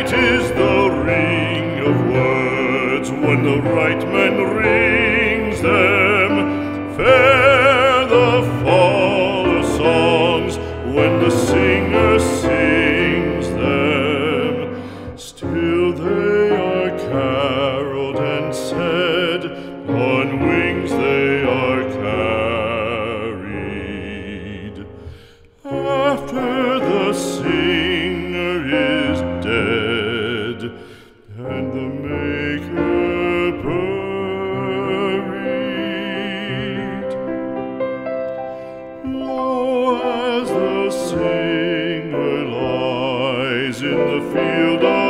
Sweet is the ring of words when the right man rings them. Fair the fall of songs when the singer sings them. Still they are caroled and said, on wings they are carried. After the singer is dead and the maker buried, lo, as the singer lies in the field of